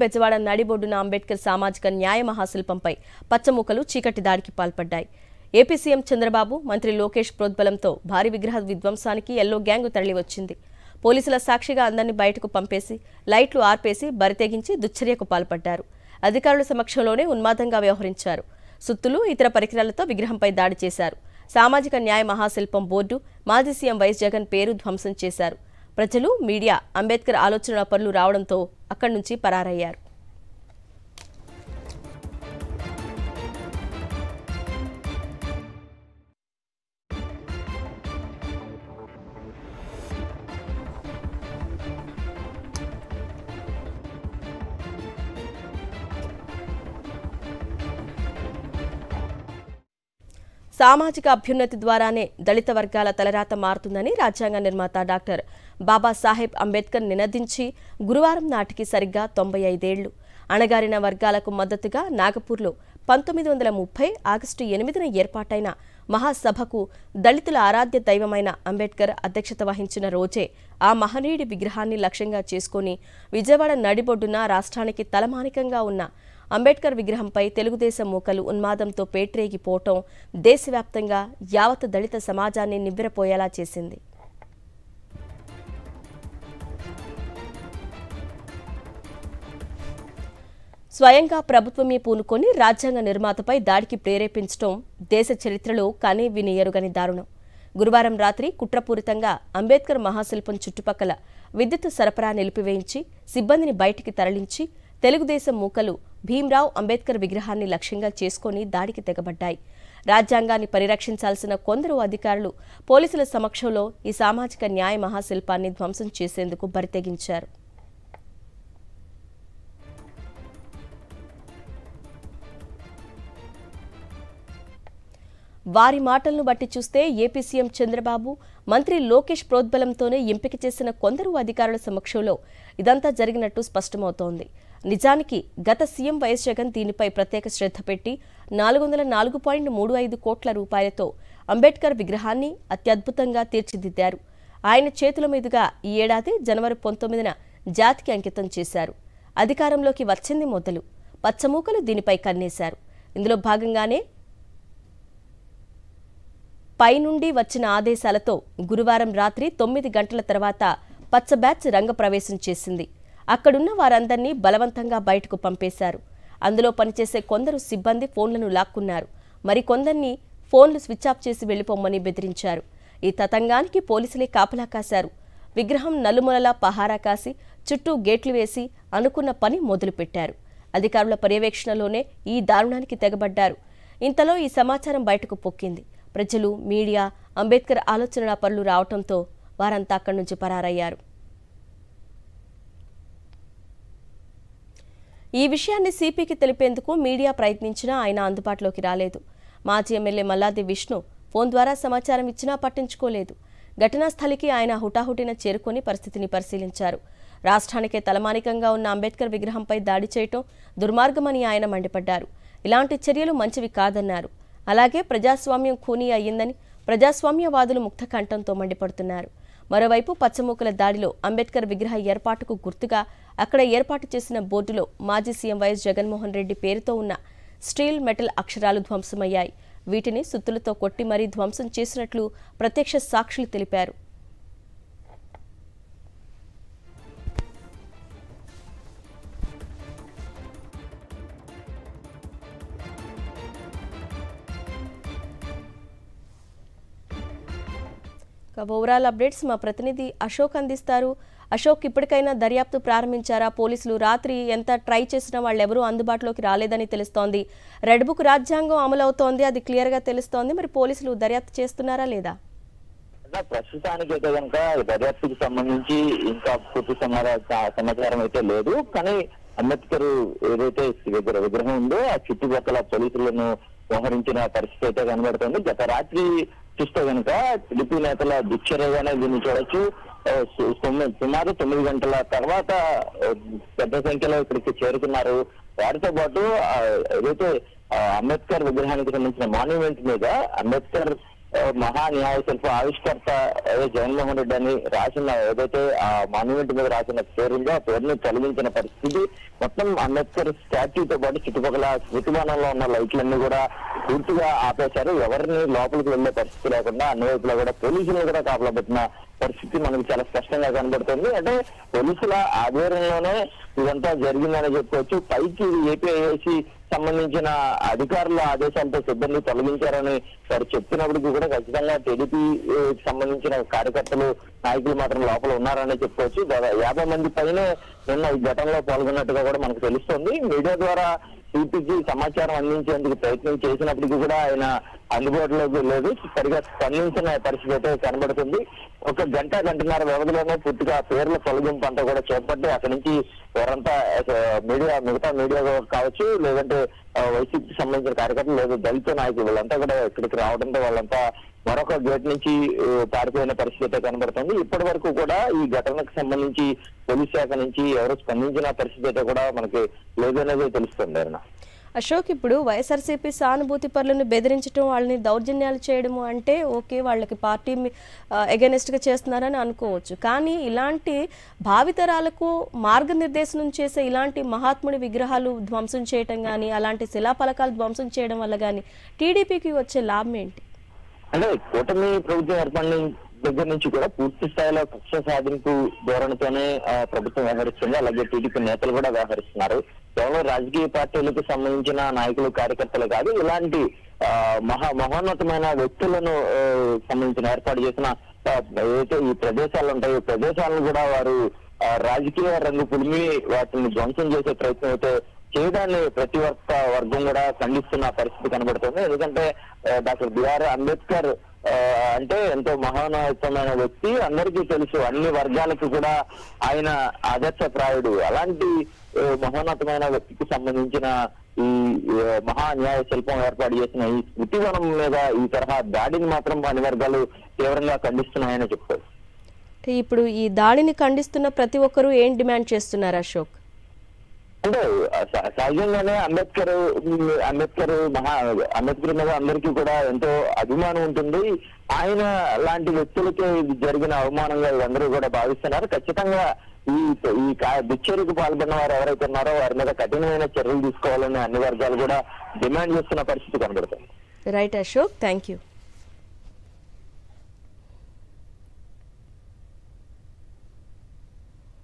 బెజవాడ నడిబొడ్డున అంబేద్కర్ సామాజిక న్యాయ మహాశిల్పంపై పచ్చమూకలు చీకటి దాడికి పాల్పడ్డాయి. ఏపీ సీఎం చంద్రబాబు, మంత్రి లోకేష్ ప్రోద్బలంతో భారీ విగ్రహ విధ్వంసానికి ఎల్లో గ్యాంగ్ తరలివచ్చింది. పోలీసుల సాక్షిగా అందరినీ బయటకు పంపేసి లైట్లు ఆర్పేసి బరితెగించి దుశ్చర్యకు పాల్పడ్డారు. అధికారుల సమక్షంలోనే ఉన్మాదంగా వ్యవహరించారు. సుత్తులు, ఇతర పరికరాలతో విగ్రహంపై దాడి చేశారు. సామాజిక న్యాయ మహాశిల్పం బోర్డు, మాజీ సీఎం వైఎస్ జగన్ పేరు ధ్వంసం చేశారు. ప్రజలు, మీడియా అంబేద్కర్ ఆలోచనల పరులు రావడంతో అక్కడి నుంచి పరారయ్యారు. సామాజిక అభ్యున్నతి ద్వారానే దళిత వర్గాల తలరాత మారుతుందని రాజ్యాంగ నిర్మాత డాక్టర్ బాబాసాహెబ్ అంబేద్కర్ నినదించి గురువారం నాటికి సరిగ్గా 95 ఏళ్లు. అణగారిన వర్గాలకు మద్దతుగా నాగపూర్లో 1930 ఆగస్టు 8న ఏర్పాటైన మహాసభకు దళితుల ఆరాధ్య దైవమైన అంబేద్కర్ అధ్యక్షత వహించిన రోజే ఆ మహనీయుడి విగ్రహాన్ని లక్ష్యంగా చేసుకుని విజయవాడ నడిబొడ్డున రాష్ట్రానికి తలమానికంగా ఉన్న అంబేద్కర్ విగ్రహంపై తెలుగుదేశం మూకలు ఉన్మాదంతో పేట్రేగిపోవటం దేశవ్యాప్తంగా యావత్ దళిత సమాజాన్ని నివ్వెరపోయేలా చేసింది. స్వయంగా ప్రభుత్వమే పూనుకొని రాజ్యాంగ నిర్మాతపై దాడికి ప్రేరేపించడం దేశ చరిత్రలో కనీ విని ఎరుగని దారుణం. గురువారం రాత్రి కుట్రపూరితంగా అంబేద్కర్ మహాశిల్పం చుట్టుపక్కల విద్యుత్ సరఫరా నిలిపివేయించి సిబ్బందిని బయటికి తరలించి తెలుగుదేశం మూకలు భీమ్రావ్ అంబేద్కర్ విగ్రహాన్ని లక్ష్యంగా చేసుకుని దాడికి తెగబడ్డాయి. రాజ్యాంగాన్ని పరిరక్షించాల్సిన కొందరు అధికారులు పోలీసుల సమక్షంలో ఈ సామాజిక న్యాయ మహాశిల్పాన్ని ధ్వంసం చేసేందుకు బరితెగించారు. వారి మాటలను బట్టి చూస్తే ఏపీ సీఎం చంద్రబాబు, మంత్రి లోకేష్ ప్రోద్బలంతోనే ఎంపిక చేసిన కొందరు అధికారుల సమక్షంలో ఇదంతా జరిగినట్టు స్పష్టమవుతోంది. నిజానికి గత సీఎం వైఎస్ జగన్ దీనిపై ప్రత్యేక శ్రద్ధ పెట్టి 404.35 కోట్ల రూపాయలతో అంబేద్కర్ విగ్రహాన్ని అత్యద్భుతంగా తీర్చిదిద్దారు. ఆయన చేతుల మీదుగా ఈ ఏడాది జనవరి 19న జాతికి అంకితం చేశారు. అధికారంలోకి వచ్చింది మొదలు పచ్చమూకలు దీనిపై కన్నేశారు. ఇందులో భాగంగానే పైనుండి వచ్చిన ఆదేశాలతో గురువారం రాత్రి 9 గంటల తర్వాత పచ్చ బ్యాచ్ రంగప్రవేశం చేసింది. అక్కడున్న వారందరినీ బలవంతంగా బయటకు పంపేశారు. అందులో పనిచేసే కొందరు సిబ్బంది ఫోన్లను లాక్కున్నారు. మరికొందరిని ఫోన్లు స్విచ్ ఆఫ్ చేసి వెళ్లిపోమ్మని బెదిరించారు. ఈ తతంగానికి పోలీసులే కాపలా కాశారు. విగ్రహం నలుమూలలా పహారా కాసి చుట్టూ గేట్లు వేసి అనుకున్న పని మొదలుపెట్టారు. అధికారుల పర్యవేక్షణలోనే ఈ దారుణానికి తెగబడ్డారు. ఇంతలో ఈ సమాచారం బయటకు పొక్కింది. ప్రజలు, మీడియా అంబేద్కర్ ఆలోచనల పరులు రావడంతో వారంతా అక్కడి నుంచి పరారయ్యారు. ఈ విషయాన్ని సిపికి తెలిపేందుకు మీడియా ప్రయత్నించినా ఆయన అందుబాటులోకి రాలేదు. మాజీ ఎమ్మెల్యే మల్లాది విష్ణు ఫోన్ ద్వారా సమాచారం ఇచ్చినా పట్టించుకోలేదు. ఘటనా స్థలికి ఆయన హుటాహుటిన చేరుకొని పరిస్థితిని పరిశీలించారు. రాష్ట్రానికే తలమానికంగా ఉన్న అంబేద్కర్ విగ్రహంపై దాడి చేయటం దుర్మార్గమని ఆయన మండిపడ్డారు. ఇలాంటి చర్యలు మంచివి కాదన్నారు. అలాగే ప్రజాస్వామ్యం ఖూనీ అయ్యిందని ప్రజాస్వామ్యవాదులు ముక్త కంఠంతో మండిపడుతున్నారు. మరోవైపు పచ్చమూకల దాడిలో అంబేద్కర్ విగ్రహ ఏర్పాటుకు గుర్తుగా అక్కడ ఏర్పాటు చేసిన బోర్డులో మాజీ సీఎం వైఎస్ జగన్మోహన్ రెడ్డి పేరుతో ఉన్న స్టీల్, మెటల్ అక్షరాలు ధ్వంసమయ్యాయి. వీటిని సుత్తులతో కొట్టి మరీ ధ్వంసం చేసినట్లు ప్రత్యక్ష సాక్షులు తెలిపారు. ఓవరాల్ అప్డేట్స్ మా ప్రతినిధి అశోక్ అందిస్తారు. అశోక్, ఇప్పటికైనా దర్యాప్తు ప్రారంభించారా? పోలీసులు రాత్రి ఎంత ట్రై చేసినా వాళ్ళెవరూ అందుబాటులోకి రాలేదని తెలుస్తోంది. రెడ్ బుక్ రాజ్యాంగం అమలవుతోంది, అది క్లియర్ గా తెలుస్తోంది. మరి పోలీసులు దర్యాప్తు చేస్తున్నారా లేదా? ప్రస్తుతానికి అయితే కనుక దర్యాప్తుకు సంబంధించి ఇంకా పూర్తి సమాచారం అయితే లేదు. కానీ అంబేద్కర్ ఏదైతే విగ్రహం ఉందో ఆ చుట్టుపక్కల పోలీసులను మోహరించిన పరిస్థితి అయితే కనబడుతుంది. గత రాత్రి చూస్తే కనుక టీడీపీ నేతల దుశ్చర్యగానే దీన్ని చూడొచ్చు. సుమారు 9 గంటల తర్వాత పెద్ద సంఖ్యలో ఇక్కడికి చేరుకున్నారు. వారితో పాటు ఏదైతే అంబేద్కర్ విగ్రహానికి సంబంధించిన మాన్యుమెంట్ మీద అంబేద్కర్ మహా న్యాయ శిల్ప ఆవిష్కర్త జగన్మోహన్ రెడ్డి అని రాసిన ఏదైతే ఆ మాన్యుమెంట్ మీద రాసిన పేరుందో ఆ పేరుని తొలగించిన పరిస్థితి. మొత్తం అంబేద్కర్ స్టాట్యూతో పాటు చుట్టుపక్కల స్మృతివనంలో ఉన్న లైట్లన్నీ కూడా పూర్తిగా ఆపేశారు. ఎవరిని లోపలికి వెళ్లే పరిస్థితి లేకుండా అన్ని వైపులా కూడా పోలీసులు కూడా కాపలా పెట్టిన పరిస్థితి మనకు చాలా స్పష్టంగా కనబడుతుంది. అంటే పోలీసుల ఆధ్వర్యంలోనే ఇదంతా జరిగిందని చెప్పుకోవచ్చు. పైకి ఏపీఐఏసీ సంబంధించిన అధికారుల ఆదేశాలతో సిబ్బంది తొలగించారని వారు చెప్తున్నప్పటికీ కూడా ఖచ్చితంగా టీడీపీ సంబంధించిన కార్యకర్తలు నాయకులు మాత్రం లోపల ఉన్నారని చెప్పుకోవచ్చు. 50 మంది పైనే నిన్న ఈ ఘటనలో పాల్గొన్నట్టుగా కూడా మనకు తెలుస్తోంది. మీడియా ద్వారా సిపికి సమాచారం అందించేందుకు ప్రయత్నం చేసినప్పటికీ కూడా ఆయన అందుబాటులోకి లేదు. సరిగా స్పందించిన పరిస్థితి అయితే కనబడుతుంది. ఒక గంటన్నర వ్యవధిలోనే పూర్తిగా పేర్ల తొలగింపు అంతా కూడా చేపట్టి అక్కడి నుంచి వారంతా మిగతా మీడియా కావచ్చు, లేదంటే వైసీపీకి సంబంధించిన కార్యకర్తలు లేదా దళిత నాయకులు వీళ్ళంతా కూడా ఇక్కడికి రావడంతో వాళ్ళంతా మరొక గేట్ నుంచి పారిపోయిన పరిస్థితి కనబడుతుంది. ఇప్పటి వరకు కూడా ఈ ఘటనకు సంబంధించి పోలీస్ శాఖ నుంచి ఎవరు స్పందించిన పరిస్థితి అయితే కూడా మనకి లేదనేది తెలుస్తుంది. అశోక్, ఇప్పుడు వైఎస్ఆర్సీపీ సానుభూతి పరులను బెదిరించడం, వాళ్ళని దౌర్జన్యాలు చేయడము అంటే ఓకే, వాళ్ళకి పార్టీ ఎగెనెస్ట్గా చేస్తున్నారని అనుకోవచ్చు. కానీ ఇలాంటి భావితరాలకు మార్గనిర్దేశనం చేసే ఇలాంటి మహాత్ముడి విగ్రహాలు ధ్వంసం చేయటం కానీ, అలాంటి శిలాఫలకాలు ధ్వంసం చేయడం వల్ల కానీ టీడీపీకి వచ్చే లాభం ఏంటి? అంటే కూటమి ప్రభుత్వం ఏర్పడిన దగ్గర నుంచి కూడా పూర్తి స్థాయిలో కక్ష సాధింపు ధోరణితోనే ప్రభుత్వం వ్యవహరిస్తుంది. అలాగే టీడీపీ నేతలు కూడా వ్యవహరిస్తున్నారు. కేవలం రాజకీయ పార్టీలకు సంబంధించిన నాయకులు కార్యకర్తలు కాదు, ఇలాంటి మహోన్నతమైన వ్యక్తులను సంబంధించిన ఏర్పాటు చేసిన ఏదైతే ఈ ప్రదేశాలు ఉంటాయో ఈ ప్రదేశాలను కూడా వారు రాజకీయ రంగు పులిమి వాటిని ధ్వంసం చేసే ప్రయత్నం అయితే చేయడాన్ని ప్రతి వర్గం కూడా ఖండిస్తున్న పరిస్థితి కనబడుతుంది. ఎందుకంటే డాక్టర్ బిఆర్ అంబేద్కర్ అంటే ఎంతో మహోన్నతమైన వ్యక్తి, అందరికీ తెలుసు, అన్ని వర్గాలకు కూడా ఆయన ఆదర్శప్రాయుడు. అలాంటి మహోన్నతమైన వ్యక్తికి సంబంధించిన ఈ మహా న్యాయ శిల్పం ఏర్పాటు చేసిన ఈ స్మృతివనం మీద ఈ తరహా దాడిని మాత్రం అన్ని వర్గాలు తీవ్రంగా ఖండిస్తున్నాయని చెప్తారు. ఇప్పుడు ఈ దాడిని ఖండిస్తున్న ప్రతి ఒక్కరూ ఏం డిమాండ్ చేస్తున్నారు అశోక్? అంటే సహజంగానే అంబేద్కర్ మీద అందరికీ కూడా ఎంతో అభిమానం ఉంటుంది. ఆయన లాంటి వ్యక్తులకే ఇది జరిగిన అవమానంగా అందరూ కూడా భావిస్తున్నారు. ఖచ్చితంగా ఈ దుశ్చర్యకు పాల్గొన్న వారు ఎవరైతే ఉన్నారో వారి మీద కఠినమైన చర్యలు తీసుకోవాలని అన్ని వర్గాలు కూడా డిమాండ్ చేస్తున్న పరిస్థితి కనబడుతుంది. Right Ashok, thank you.